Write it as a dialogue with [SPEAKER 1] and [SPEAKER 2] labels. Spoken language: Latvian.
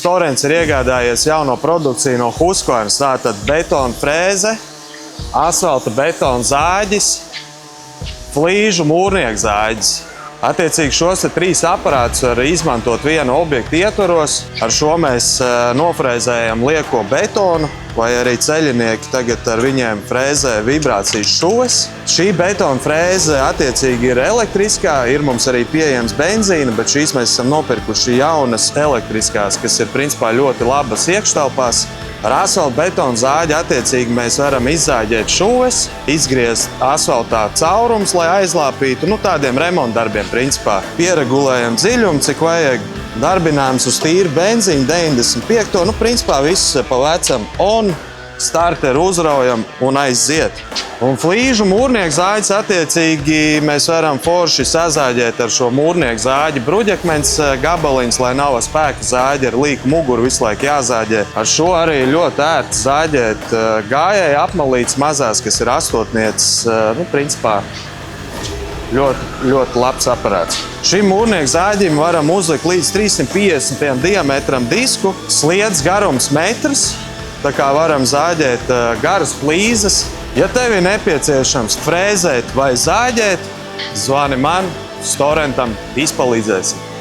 [SPEAKER 1] Storents ir iegādājies jauno produkciju no Husqvarna. Tātad betona frēze, asfalta betona zāģis, flīžu mūrnieku zāģis. Attiecīgi šos 3 aparātus var izmantot viena objekta ietvaros. Ar šo mēs nofrēzējam lieko betonu, vai arī ceļinieki tagad ar viņiem frēzē vibrācijas šuves. Šī betona frēze attiecīgi ir elektriskā, ir mums arī pieejams benzīna, bet šīs mēs esam nopirkuši jaunas elektriskās, kas ir principā ļoti labas iekštelpās. Ar asfalta betona zāģi attiecīgi mēs varam izzāģēt šuves, izgriezt asfaltā caurums, lai aizlāpītu, tādiem remontdarbiem principā. Pieregulējam dziļumu, cik vajag. Darbinājums uz tīru benzīnu 95. Principā viss pa vecam on, starteru uzraujam un aiziet. Un flīžu mūrnieku zāģis attiecīgi mēs varam forši sazāģēt ar šo mūrnieku zāģi bruģakmens gabaliņus, lai nav spēka zāģi ar līku muguru visu laiku jāzāģē. Ar šo arī ļoti ērti zāģēt gājēju apmalītes mazās, kas ir astotnieces, principā ļoti labs aparāts. Šim mūrnieku zāģim varam uzlikt līdz 350 diametram disku, sliedz garums metrs, tā kā varam zāģēt garas flīzes. Ja tev ir nepieciešams frēzēt vai zāģēt, zvani man, Storentam izpalīdzēsim.